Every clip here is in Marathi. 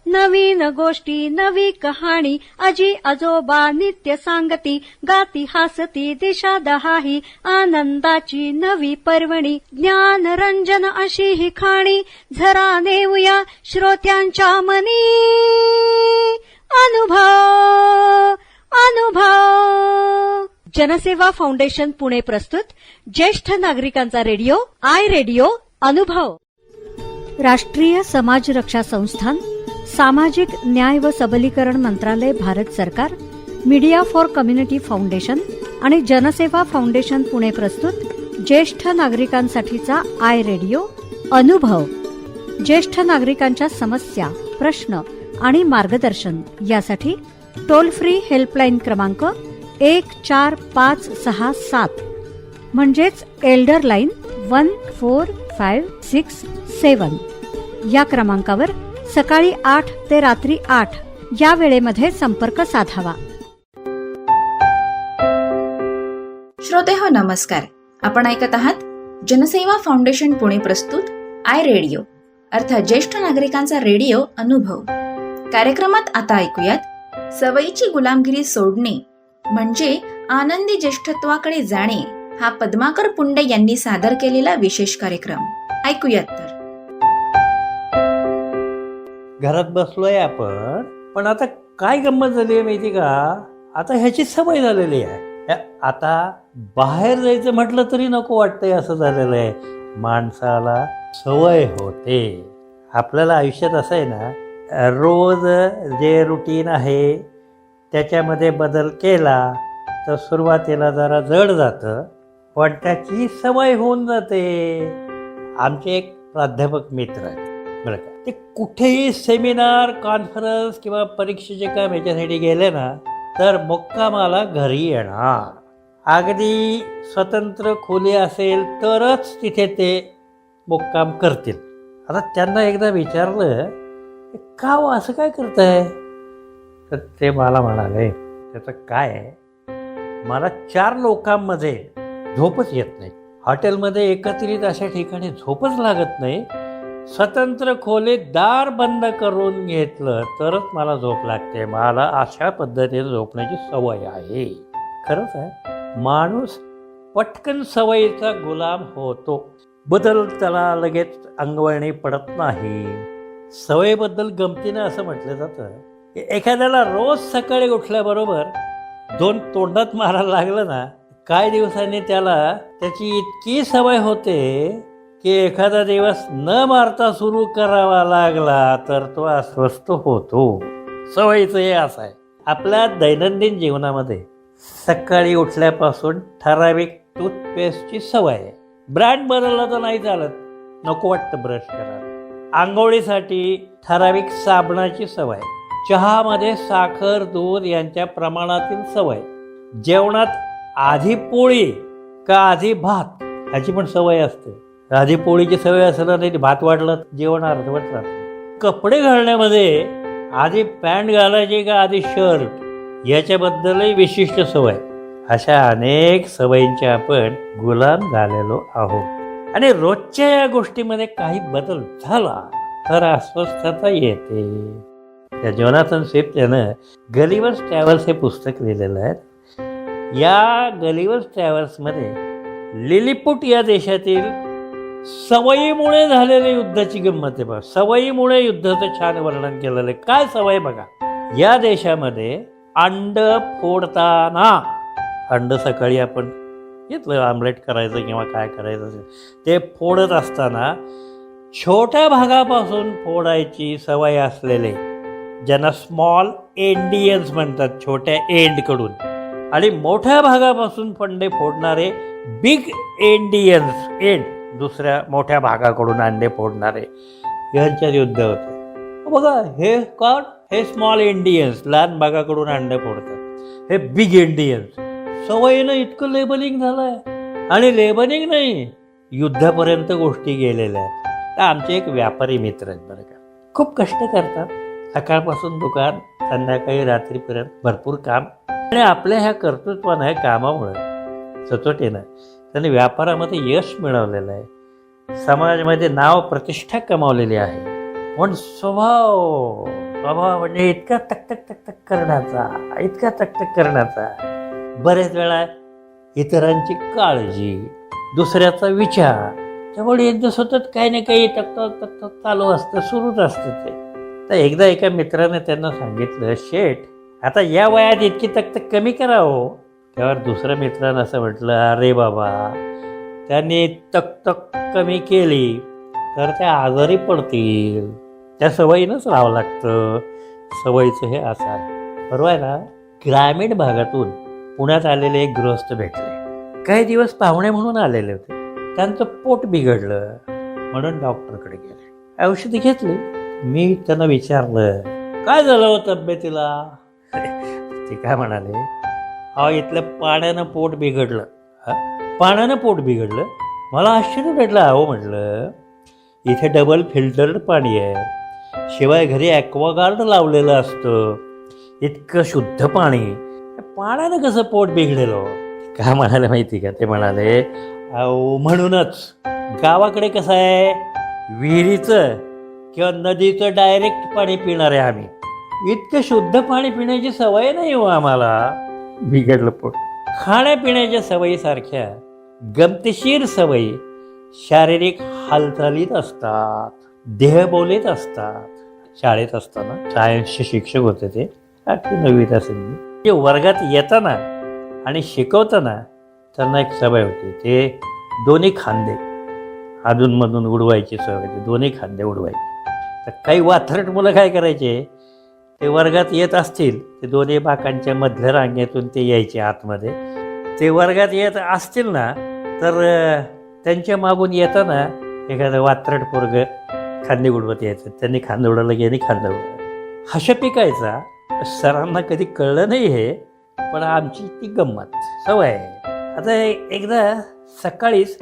नवीन गोष्टी नवी कहाणी आजी आजोबा नित्य सांगती गाती हसती दिशा दहाही आनंदाची नवी पर्वणी ज्ञान रंजन अशी ही खाणी झरा नेऊया श्रोत्यांच्या मनी अनुभव अनुभव. जनसेवा फाउंडेशन पुणे प्रस्तुत ज्येष्ठ नागरिकांचा रेडिओ आय रेडिओ अनुभव. राष्ट्रीय समाज रक्षा संस्थान, सामाजिक न्याय व सबलीकरण मंत्रालय, भारत सरकार, मीडिया फॉर कम्युनिटी फाउंडेशन आणि जनसेवा फाउंडेशन पुणे प्रस्तुत ज्येष्ठ नागरिकांसाठीचा आय रेडिओ अनुभव. ज्येष्ठ नागरिकांच्या समस्या, प्रश्न आणि मार्गदर्शन यासाठी टोल फ्री हेल्पलाईन क्रमांक 14567 म्हणजेच एल्डर लाईन 14567 या क्रमांकावर सकाळी 8 ते रात्री 8 या वेळेमध्ये संपर्क साधावा. श्रोते हो नमस्कार. आपण ऐकत आहात जनसेवा फाउंडेशन पुणे प्रस्तुत आय रेडिओ अर्थात ज्येष्ठ नागरिकांचा रेडिओ अनुभव. कार्यक्रमात आता ऐकूयात सवयीची गुलामगिरी सोडणे म्हणजे आनंदी ज्येष्ठत्वाकडे जाणे हा पद्माकर पुंडे यांनी सादर केलेला विशेष कार्यक्रम ऐकूयात. तर घरात बसलोय आपण, पण आता काय गंमत झाली आहे माहिती का, आता ह्याची सवय झालेली आहे. आता बाहेर जायचं म्हटलं तरी नको वाटतंय असं झालेलं आहे. माणसाला सवय होते. आपल्याला आयुष्यात असं आहे ना, रोज जे रुटीन आहे त्याच्यामध्ये बदल केला तर सुरुवातीला जरा जड जातं, पण त्याची सवय होऊन जाते. आमचे एक प्राध्यापक मित्र आहेत बरं का, ते कुठेही सेमिनार, कॉन्फरन्स किंवा परीक्षेचे काम याच्यासाठी गेले ना तर मुक्कामाला घरी येणार. अगदी स्वतंत्र खोली असेल तरच तिथे ते मुक्काम करतील. आता त्यांना एकदा विचारलं, का हो असं काय करताय, तर ते मला म्हणाले, त्याचं काय आहे, मला 4 लोकांमध्ये झोपच येत नाही. हॉटेलमध्ये एकत्रित अशा ठिकाणी झोपच लागत नाही. स्वतंत्र खोलीत दार बंद करून घेतलं तरच मला झोप लागते. मला अशा पद्धतीने झोपण्याची सवय आहे. खरंच आहे, माणूस पटकन सवयीचा गुलाम होतो. बदल त्याला लगेच अंगवळणी पडत नाही. सवयीबद्दल गमतीनं असं म्हटलं जातं की एखाद्याला रोज सकाळी उठल्याबरोबर 2 तोंडात मारायला लागलं ना, काही दिवसांनी त्याला त्याची इतकी सवय होते की एखादा दिवस न मारता सुरू करावा लागला तर तो अस्वस्थ होतो. सवयीचं हे असं आहे. आपल्या दैनंदिन जीवनामध्ये सकाळी उठल्यापासून ठराविक टूथपेस्टची सवय आहे. ब्रँड बदलला तर नाही चालत, नको वाटतं ब्रश करायला. आंघोळीसाठी ठराविक साबणाची सवय. चहामध्ये साखर, दूध यांच्या प्रमाणातील सवय. जेवणात आधी पोळी का आधी भात ह्याची पण सवय असते. आधी पोळीची सवय असलं नाही, भात वाढलं जेवण अर्धवट राहतं. कपडे घालण्यामध्ये आधी पॅन्ट घालायची का आधी शर्ट याच्याबद्दलही विशिष्ट सवय. अशा अनेक सवयींचे आपण गुलाम झालेलो आहोत. आणि रोजच्या या गोष्टीमध्ये काही बदल झाला तर अस्वस्थता येते. त्या जोनाथन स्विफ्ट यानं गलिवर्स ट्रॅव्हल्स हे पुस्तक लिहिलेलं आहे. या गलिवर्स ट्रॅव्हल्समध्ये लिलीपुट या देशातील सवयीमुळे झालेल्या युद्धाची गंमत आहे बघा. सवयीमुळे युद्धाचं छान वर्णन केलेलं आहे. काय सवय बघा, या देशामध्ये अंड फोडताना, अंड सकाळी आपण घेतलं आमलेट करायचं किंवा काय करायचं असेल ते फोडत असताना छोट्या भागापासून फोडायची सवय असलेले, ज्यांना स्मॉल एंडियन्स म्हणतात, छोट्या एंडकडून, आणि मोठ्या भागापासून फंडे फोडणारे बिग एंडियन्स, एंड दुसऱ्या मोठ्या भागाकडून अंडे फोडणारे, यांच्यात युद्ध होतं बघा. हे कोण, हे स्मॉल इंडियन्स लहान भागाकडून अंडे फोडतात. हे बिग इंडियन्स. सवयीनं इतकं लेबलिंग झालंय, आणि लेबलिंग नाही, युद्धापर्यंत गोष्टी गेलेल्या आहेत. तर आमचे एक व्यापारी मित्र आहेत बरं का, खूप कष्ट करतात. सकाळपासून दुकान, संध्याकाळी रात्रीपर्यंत भरपूर काम. आणि आपल्या ह्या कर्तृत्वानं, कामामुळे, सचोटीनं त्यांनी व्यापारामध्ये यश मिळवलेलं आहे. समाजामध्ये नाव प्रतिष्ठा कमावलेली आहे. पण स्वभाव बाबा म्हणजे इतका तकतक तकतक करण्याचा, इतका तकतक करण्याचा, बरेच वेळा इतरांची काळजी, दुसऱ्याचा विचार, त्यामुळे एकदा सतत काही ना काही तकतक तकतक चालू असतं, सुरूच असतं ते. तर एकदा एका मित्राने त्यांना सांगितलं, शेठ आता या वयात इतकी तकतक कमी करा हो. त्यावर दुसऱ्या मित्रानं असं म्हटलं, अरे बाबा त्यांनी तकतक कमी केली तर त्या आजारी पडतील, त्या सवयीनंच राहावं लागतं. सवयीचं हे असं आहे, बरोबर आहे ना. ग्रामीण भागातून पुण्यात आलेले एक गृहस्थ भेटले. काही दिवस पाहुणे म्हणून आलेले होते. त्यांचं पोट बिघडलं म्हणून डॉक्टरकडे गेले, औषधी घेतली. मी त्यांना विचारलं, काय झालं हो तब्येतीला? ते काय म्हणाले, अहो इथलं पाण्यानं पोट बिघडलं. पाण्यानं पोट बिघडलं? मला आश्चर्य वाटलं. अहो म्हटलं इथे डबल फिल्टर्ड पाणी आहे, शिवाय घरी ॲक्वागार्ड लावलेलं असतं, इतकं शुद्ध पाणी, पाण्यानं कसं पोट बिघडेलं? काय म्हणाले माहिती का? ते म्हणाले, अहो म्हणूनच गावाकडे कसं आहे, विहिरीचं किंवा नदीचं डायरेक्ट पाणी पिणार आहे आम्ही, इतकं शुद्ध पाणी पिण्याची सवय नाही हो आम्हाला. बिघडलं पोट. खाण्यापिण्याच्या सवयीसारख्या गमतीशीर सवयी शारीरिक हालचालीत असतात, देहबोलीत असतात. शाळेत असताना सायन्सचे शिक्षक होते, ते 8वी-9वीत असेल मी, ते वर्गात येताना आणि शिकवताना त्यांना एक सवय होती, ते दोन्ही खांदे अधूनमधून उडवायची सवय होती, दोन्ही खांदे उडवायचे. तर काही वात्रट मुलं काय करायचे, ते वर्गात येत असतील, ते दोन्ही बाकांच्या मधल्या रांगेतून ते यायचे आतमध्ये. ते वर्गात येत असतील ना, तर त्यांच्या मागून येताना एखादं वात्रट पोरगं खांदे उडवत यायचं. त्यांनी खांदं उडवलं की यांनी खांदं उडवलं. हशा पिकायचा. सरांना कधी कळलं नाही हे, पण आमची ती गंमत सवय आहे. आता एकदा सकाळीच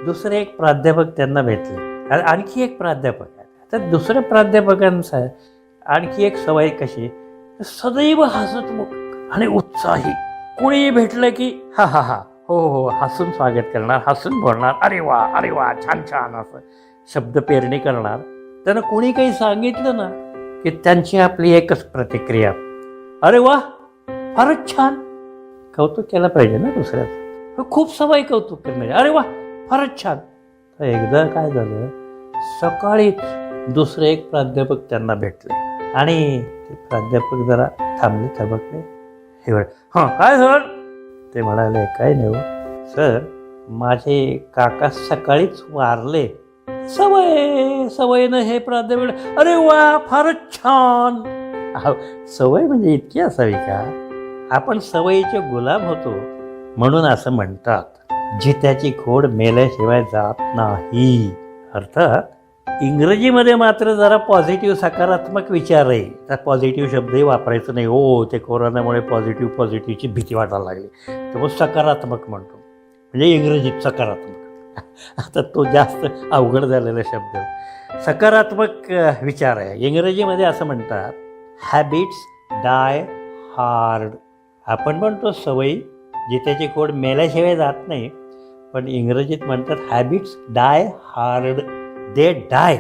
दुसरे एक प्राध्यापक त्यांना भेटले, आणखी एक प्राध्यापक आहे. तर दुसऱ्या प्राध्यापकांचा आणखी एक सवय कशी, सदैव हसतमुख आणि उत्साही. कोणी भेटलं की हा हा हा हो हो हसून स्वागत करणार, हसून बोलणार, अरे वा छान छान असं शब्द पेरणी करणार. त्यांना कोणी काही सांगितलं ना की त्यांची आपली एकच प्रतिक्रिया, अरे वा फारच छान. कौतुक केलं पाहिजे ना दुसऱ्याचं, खूप सवय कौतुक करण्याची, अरे वा फारच छान. तर एकदा काय झालं, सकाळीच दुसरे एक प्राध्यापक त्यांना भेटले आणि ते प्राध्यापक जरा थांबले, थबकले. हे वेळ हां काय सर? ते म्हणाले, काय नाही हो सर, माझे काका सकाळीच वारले. सवयीनं हे प्राध्यापक, अरे वा फारच छान. सवय म्हणजे इतकी असावी का? आपण सवयीचे गुलाम होतो म्हणून असं म्हणतात, जित्याची खोड मेल्याशिवाय जात नाही. अर्थात इंग्रजीमध्ये मात्र जरा पॉझिटिव्ह सकारात्मक विचार आहे. तर पॉझिटिव्ह शब्दही वापरायचं नाही. हो ते कोरोनामुळे पॉझिटिव्हची भीती वाटायला लागली, त्यामुळे सकारात्मक म्हणतो, म्हणजे इंग्रजीत सकारात्मक. आता तो जास्त अवघड झालेला शब्द. सकारात्मक विचार आहे. इंग्रजीमध्ये असं म्हणतात, हॅबिट्स डाय हार्ड. आपण म्हणतो सवयी जित्याची खोड मेल्याशिवाय जात नाही, पण इंग्रजीत म्हणतात हॅबिट्स डाय हार्ड, दे डाय.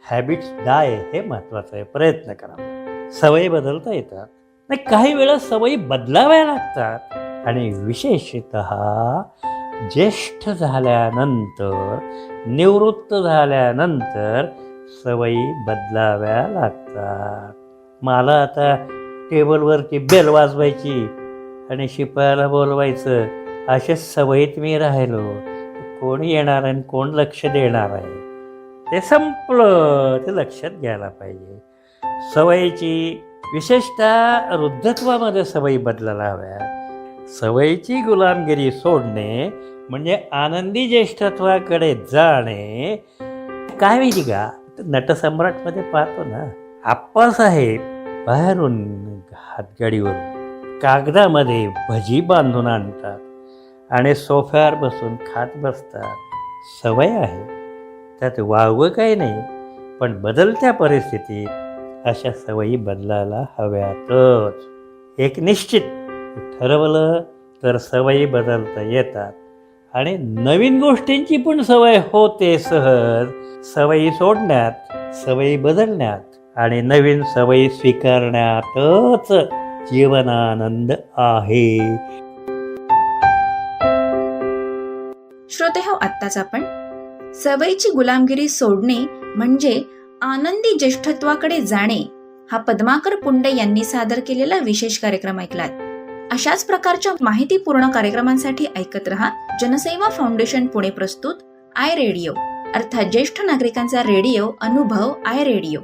हॅबिट्स डाय हे महत्त्वाचं आहे. प्रयत्न करा. सवयी बदलता येतात नाही, काही वेळा सवयी बदलाव्या लागतात. आणि विशेषतः ज्येष्ठ झाल्यानंतर, निवृत्त झाल्यानंतर सवयी बदलाव्या लागतात. मला आता टेबलवरती बेल वाजवायची आणि शिपायाला बोलवायचं, अशा सवयीत मी राहिलो, कोण येणार आणि कोण लक्ष देणार आहे? ते संपलं. ते लक्षात घ्यायला पाहिजे. सवयीची विशेषतः वृद्धत्वामध्ये सवयी बदलायला हव्या. सवयीची गुलामगिरी सोडणे म्हणजे आनंदी ज्येष्ठत्वाकडे जाणे. काय माहिती का, नटसम्राटमध्ये पाहतो ना, आप्पासाहेब बाहेरून हातगाडीवरून कागदामध्ये भजी बांधून आणतात आणि सोफ्यावर बसून खात बसतात. सवय आहे, त्यात वावगं काही नाही, पण बदलत्या परिस्थितीत अशा सवयी बदलायला हव्यातच. एक निश्चित ठरवलं तर सवयी बदलता येतात आणि नवीन गोष्टींची पण सवय होते सहज. सवयी सोडण्यात, सवयी बदलण्यात आणि नवीन सवयी स्वीकारण्यातच जीवनानंद आहे. श्रोते हो, आत्ताच आपण सवयीची गुलामगिरी सोडणे म्हणजे आनंदी ज्येष्ठत्वाकडे जाणे हा पद्माकर पुंडे यांनी सादर केलेला विशेष कार्यक्रम ऐकलात. अशाच प्रकारच्या माहितीपूर्ण कार्यक्रमांसाठी ऐकत रहा जनसेवा फाउंडेशन पुणे प्रस्तुत आय रेडिओ, अर्थात ज्येष्ठ नागरिकांचा रेडिओ अनुभव आय रेडिओ.